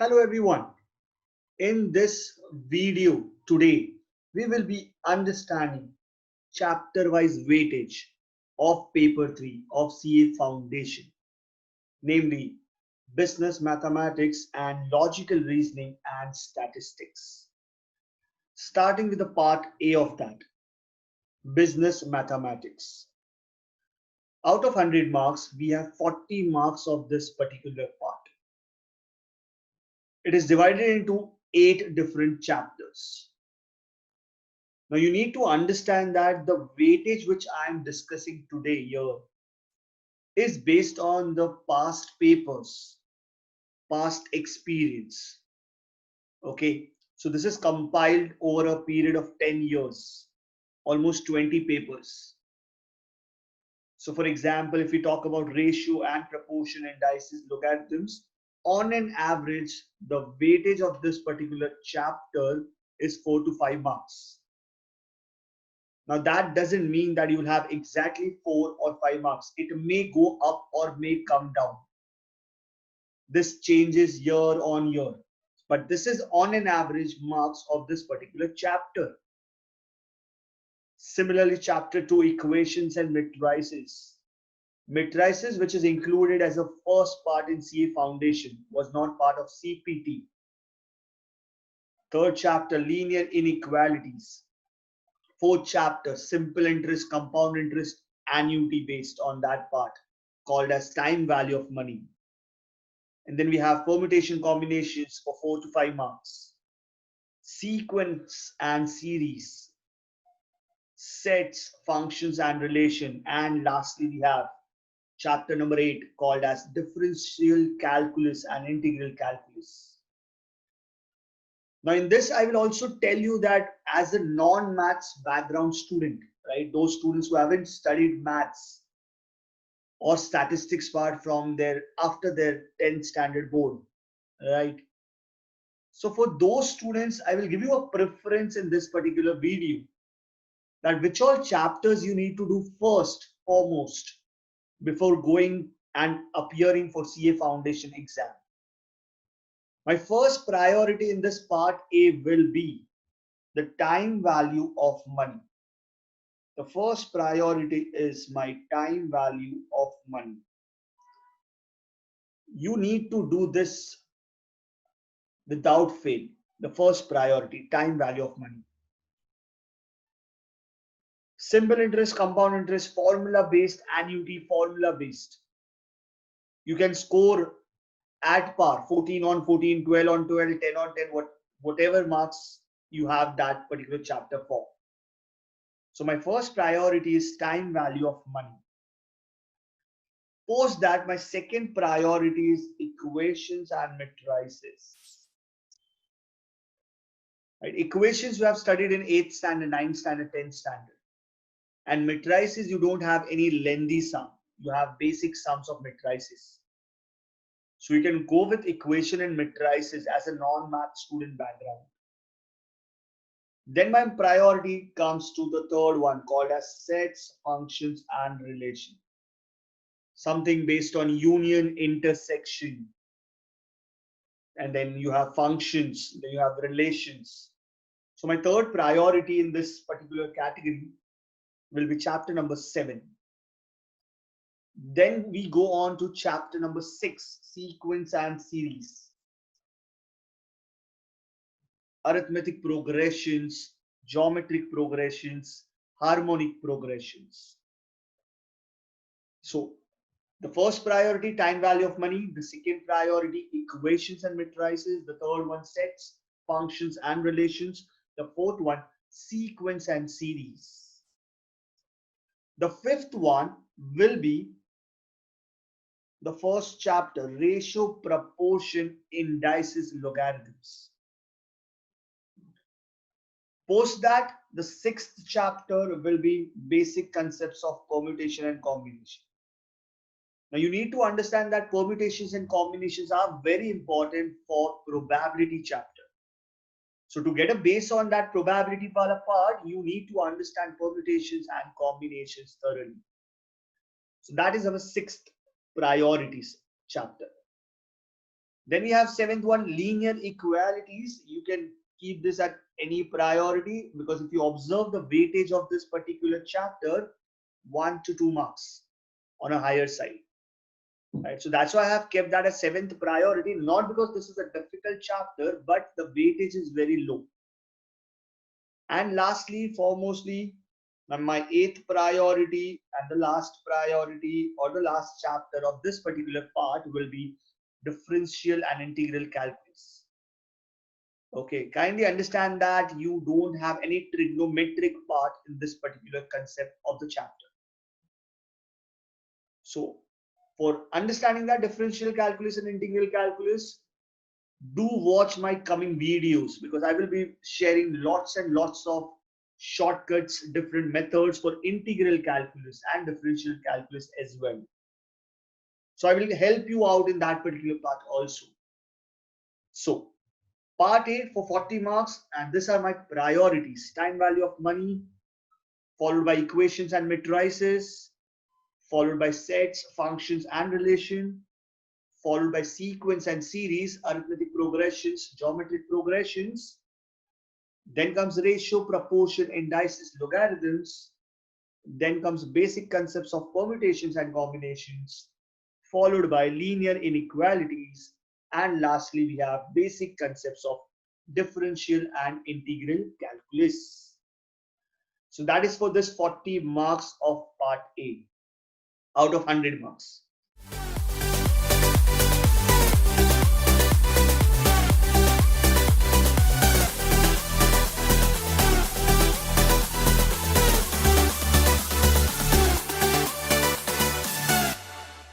Hello everyone. In this video today, we will be understanding chapter-wise weightage of paper 3 of CA Foundation, namely business mathematics and logical reasoning and statistics. Starting with the part A of that, business mathematics. Out of 100 marks, we have 40 marks of this particular part. It is divided into 8 different chapters. Now you need to understand that the weightage which I am discussing today here is based on the past papers, past experience. Okay, so this is compiled over a period of 10 years, almost 20 papers. So for example, if we talk about ratio and proportion indices logarithms, on an average, the weightage of this particular chapter is 4 to 5 marks. Now that doesn't mean that you will have exactly 4 or 5 marks. It may go up or may come down. This changes year on year. But this is on an average marks of this particular chapter. Similarly, chapter 2, equations and matrices. Matrices, which is included as a first part in CA Foundation, was not part of CPT. Third chapter, linear inequalities. Fourth chapter, simple interest, compound interest, annuity based on that part, called as time value of money. And then we have permutation combinations for 4 to 5 marks. Sequence and series, sets, functions and relation. And lastly, we have chapter number 8 called as differential calculus and integral calculus. Now in this, I will also tell you that as a non-maths background student, right, those students who haven't studied maths or statistics part from after their 10th standard board, right? So for those students, I will give you a preference in this particular video that which all chapters you need to do first, foremost, before going and appearing for CA Foundation exam. My first priority in this part A will be the time value of money. The first priority is my time value of money. You need to do this without fail. The first priority, time value of money. Simple interest, compound interest, formula based, annuity, formula based. You can score at par, 14 on 14, 12 on 12, 10 on 10, whatever marks you have that particular chapter for. So my first priority is time value of money. Post that, my second priority is equations and matrices. Right? Equations you have studied in 8th standard, 9th standard, 10th standard. And matrices, you don't have any lengthy sum. You have basic sums of matrices. So you can go with equation and matrices as a non-math student background. Then my priority comes to the third one called as sets, functions and relation. Something based on union, intersection. And then you have functions, then you have relations. So my third priority in this particular category will be chapter number 7. Then we go on to chapter number 6, sequence and series. Arithmetic progressions, geometric progressions, harmonic progressions. So the first priority, time value of money. The second priority, equations and matrices. The third one, sets, functions and relations. The fourth one, sequence and series. The fifth one will be the first chapter, ratio, proportion, indices, logarithms. Post that, the sixth chapter will be basic concepts of permutation and combination. Now you need to understand that permutations and combinations are very important for probability chapter. So to get a base on that probability part, you need to understand permutations and combinations thoroughly. So that is our sixth priorities chapter. Then we have seventh one, linear equalities. You can keep this at any priority because if you observe the weightage of this particular chapter, 1 to 2 marks on a higher side. Right, so that's why I have kept that as seventh priority, not because this is a difficult chapter, but the weightage is very low. And lastly, foremostly, my eighth priority and the last priority or the last chapter of this particular part will be differential and integral calculus. Okay, kindly understand that you don't have any trigonometric part in this particular concept of the chapter. So, for understanding that differential calculus and integral calculus, do watch my coming videos because I will be sharing lots and lots of shortcuts, different methods for integral calculus and differential calculus as well. So I will help you out in that particular part also. So part 8 for 40 marks, and these are my priorities: time value of money, followed by equations and matrices, followed by sets, functions and relation, followed by sequence and series, arithmetic progressions, geometric progressions. Then comes ratio, proportion, indices, logarithms. Then comes basic concepts of permutations and combinations, followed by linear inequalities. And lastly, we have basic concepts of differential and integral calculus. So that is for this 40 marks of part A out of 100 marks.